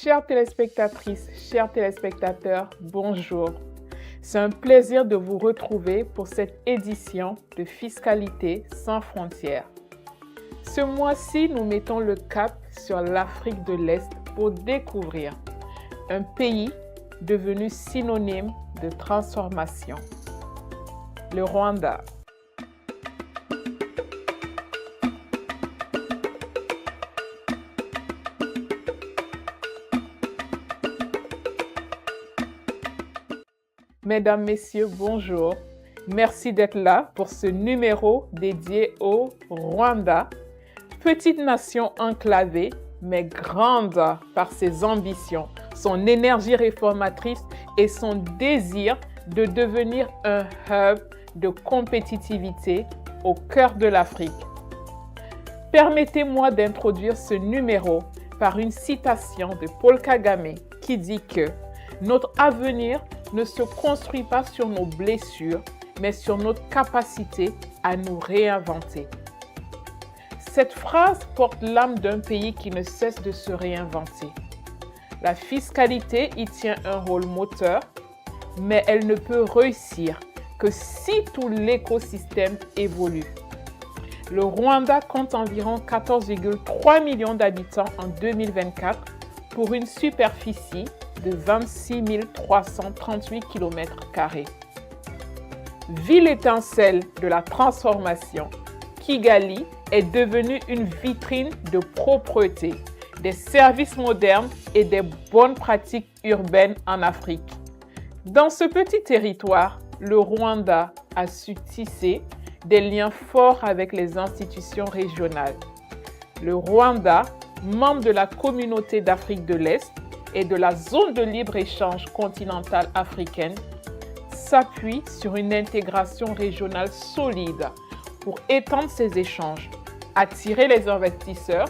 Chères téléspectatrices, chers téléspectateurs, bonjour. C'est un plaisir de vous retrouver pour cette édition de Fiscalité sans frontières. Ce mois-ci, nous mettons le cap sur l'Afrique de l'Est pour découvrir un pays devenu synonyme de transformation, le Rwanda. Mesdames, Messieurs, bonjour. Merci d'être là pour ce numéro dédié au Rwanda, petite nation enclavée, mais grande par ses ambitions, son énergie réformatrice et son désir de devenir un hub de compétitivité au cœur de l'Afrique. Permettez-moi d'introduire ce numéro par une citation de Paul Kagame qui dit que notre avenir ne se construit pas sur nos blessures, mais sur notre capacité à nous réinventer. Cette phrase porte l'âme d'un pays qui ne cesse de se réinventer. La fiscalité y tient un rôle moteur, mais elle ne peut réussir que si tout l'écosystème évolue. Le Rwanda compte environ 14,3 millions d'habitants en 2024 pour une superficie de 26 338 km². Ville étincelle de la transformation, Kigali est devenue une vitrine de propreté, des services modernes et des bonnes pratiques urbaines en Afrique. Dans ce petit territoire, le Rwanda a su tisser des liens forts avec les institutions régionales. Le Rwanda, membre de la Communauté d'Afrique de l'Est, et de la zone de libre-échange continentale africaine, s'appuie sur une intégration régionale solide pour étendre ces échanges, attirer les investisseurs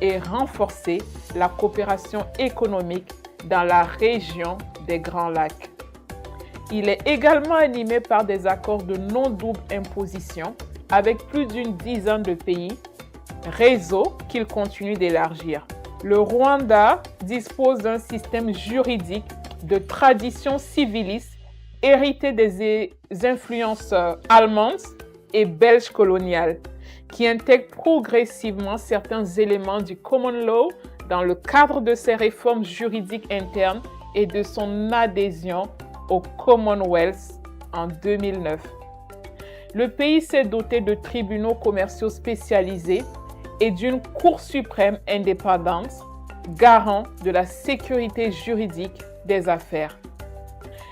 et renforcer la coopération économique dans la région des Grands Lacs. Il est également animé par des accords de non-double imposition avec plus d'une dizaine de pays, réseau qu'il continue d'élargir. Le Rwanda dispose d'un système juridique de tradition civiliste hérité des influences allemandes et belges coloniales, qui intègre progressivement certains éléments du common law dans le cadre de ses réformes juridiques internes et de son adhésion au Commonwealth en 2009. Le pays s'est doté de tribunaux commerciaux spécialisés et d'une Cour suprême indépendante, garant de la sécurité juridique des affaires.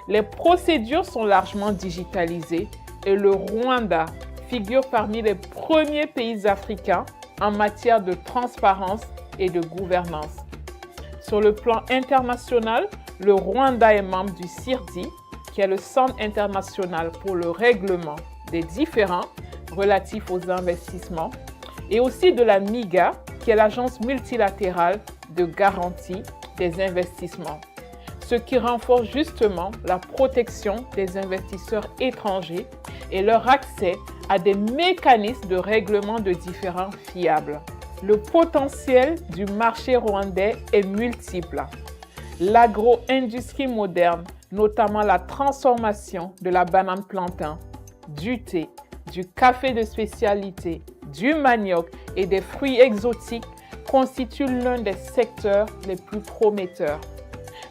Les procédures sont largement digitalisées et le Rwanda figure parmi les premiers pays africains en matière de transparence et de gouvernance. Sur le plan international, le Rwanda est membre du CIRDI, qui est le Centre international pour le règlement des différends relatifs aux investissements, et aussi de la MIGA, qui est l'agence multilatérale de garantie des investissements, ce qui renforce justement la protection des investisseurs étrangers et leur accès à des mécanismes de règlement de différends fiables. Le potentiel du marché rwandais est multiple. L'agro-industrie moderne, notamment la transformation de la banane plantain, du thé, du café de spécialité, du manioc et des fruits exotiques constitue l'un des secteurs les plus prometteurs.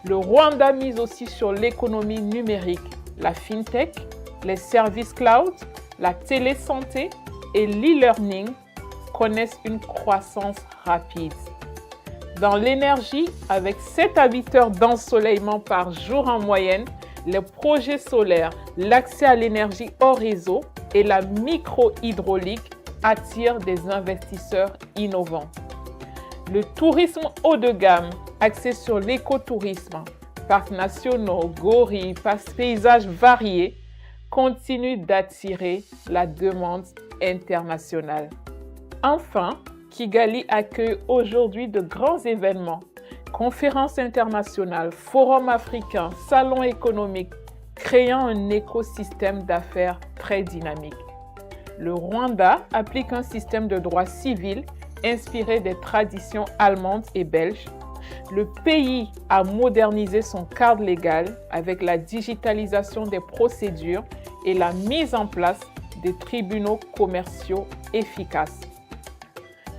Le Rwanda mise aussi sur l'économie numérique, la fintech, les services cloud, la télésanté et l'e-learning connaissent une croissance rapide. Dans l'énergie, avec 7 à 8 heures d'ensoleillement par jour en moyenne, les projets solaires, l'accès à l'énergie hors réseau et la micro-hydraulique attirent des investisseurs innovants. Le tourisme haut de gamme, axé sur l'écotourisme, parcs nationaux, gorilles, paysages variés, continue d'attirer la demande internationale. Enfin, Kigali accueille aujourd'hui de grands événements, conférences internationales, forums africains, salons économiques, créant un écosystème d'affaires très dynamique. Le Rwanda applique un système de droit civil inspiré des traditions allemandes et belges, Le pays a modernisé son cadre légal avec la digitalisation des procédures et la mise en place des tribunaux commerciaux efficaces.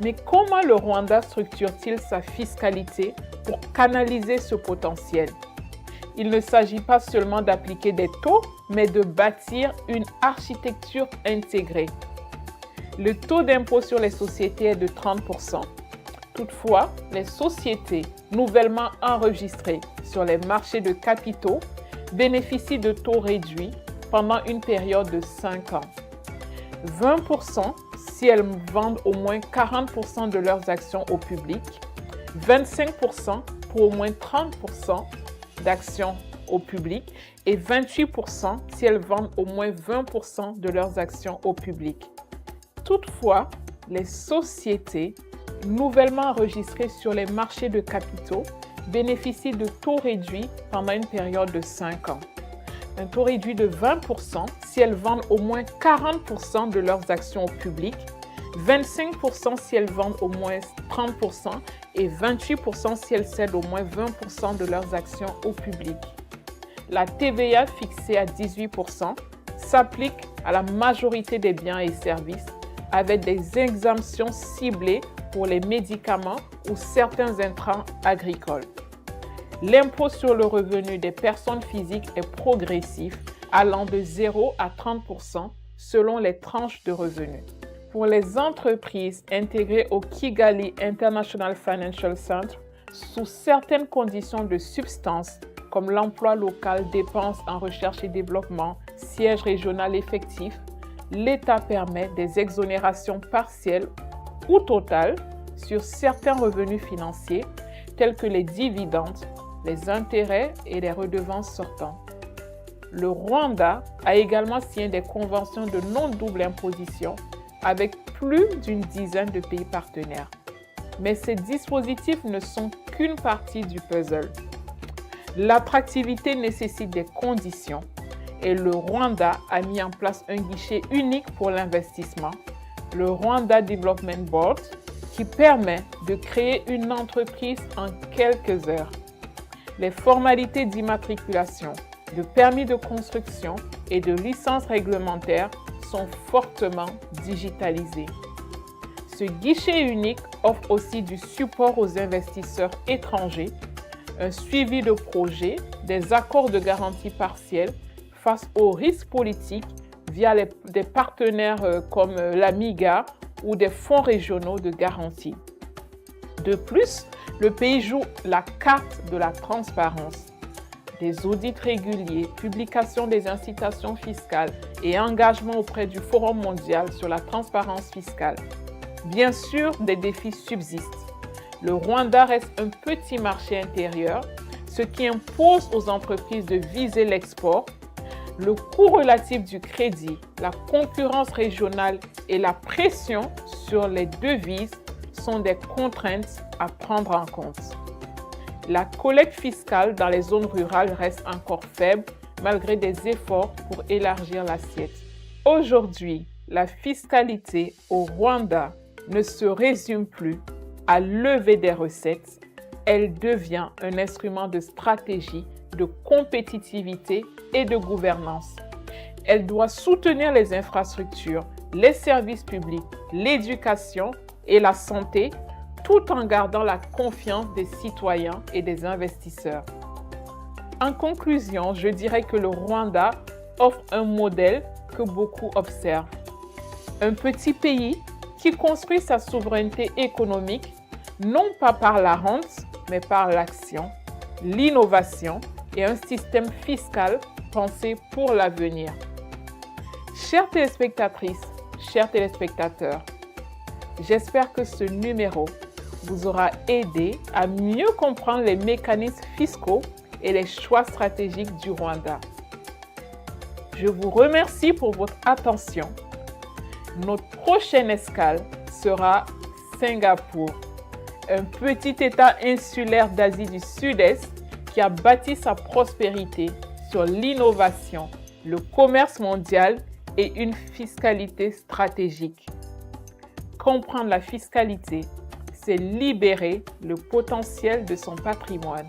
Mais comment le Rwanda structure-t-il sa fiscalité pour canaliser ce potentiel? Il ne s'agit pas seulement d'appliquer des taux, mais de bâtir une architecture intégrée. Le taux d'impôt sur les sociétés est de 30%. Toutefois, les sociétés nouvellement enregistrées sur les marchés de capitaux bénéficient de taux réduits pendant une période de 5 ans. 20% si elles vendent au moins 40% de leurs actions au public, 25% pour au moins 30% d'actions au public et 28% si elles vendent au moins 20% de leurs actions au public. Toutefois, les sociétés nouvellement enregistrées sur les marchés de capitaux bénéficient de taux réduits pendant une période de 5 ans. Un taux réduit de 20% si elles vendent au moins 40% de leurs actions au public, 25% si elles vendent au moins 30% et 28% si elles cèdent au moins 20% de leurs actions au public. La TVA fixée à 18% s'applique à la majorité des biens et services avec des exemptions ciblées pour les médicaments ou certains intrants agricoles. L'impôt sur le revenu des personnes physiques est progressif, allant de 0 à 30% selon les tranches de revenus. Pour les entreprises intégrées au Kigali International Financial Center, sous certaines conditions de substance, comme l'emploi local, dépenses en recherche et développement, siège régional effectif, l'État permet des exonérations partielles ou totales sur certains revenus financiers tels que les dividendes, les intérêts et les redevances sortantes. Le Rwanda a également signé des conventions de non-double imposition avec plus d'une dizaine de pays partenaires. Mais ces dispositifs ne sont qu'une partie du puzzle. L'attractivité nécessite des conditions et le Rwanda a mis en place un guichet unique pour l'investissement, le Rwanda Development Board, qui permet de créer une entreprise en quelques heures. Les formalités d'immatriculation, de permis de construction et de licence réglementaire sont fortement digitalisées. Ce guichet unique offre aussi du support aux investisseurs étrangers, un suivi de projets, des accords de garantie partielle face aux risques politiques via des partenaires comme l'AMIGA ou des fonds régionaux de garantie. De plus, le pays joue la carte de la transparence. Des audits réguliers, publication des incitations fiscales et engagement auprès du Forum mondial sur la transparence fiscale. Bien sûr, des défis subsistent. Le Rwanda reste un petit marché intérieur, ce qui impose aux entreprises de viser l'export. Le coût relatif du crédit, la concurrence régionale et la pression sur les devises sont des contraintes à prendre en compte. La collecte fiscale dans les zones rurales reste encore faible malgré des efforts pour élargir l'assiette. Aujourd'hui, la fiscalité au Rwanda ne se résume plus à lever des recettes, elle devient un instrument de stratégie, de compétitivité et de gouvernance. Elle doit soutenir les infrastructures, les services publics, l'éducation et la santé, tout en gardant la confiance des citoyens et des investisseurs. En conclusion, je dirais que le Rwanda offre un modèle que beaucoup observent. Un petit pays qui construit sa souveraineté économique non pas par la rente, mais par l'action, l'innovation et un système fiscal pensé pour l'avenir. Chères téléspectatrices, chers téléspectateurs, j'espère que ce numéro vous aura aidé à mieux comprendre les mécanismes fiscaux et les choix stratégiques du Rwanda. Je vous remercie pour votre attention. Notre prochaine escale sera Singapour, un petit État insulaire d'Asie du Sud-Est qui a bâti sa prospérité sur l'innovation, le commerce mondial et une fiscalité stratégique. Comprendre la fiscalité, c'est libérer le potentiel de son patrimoine.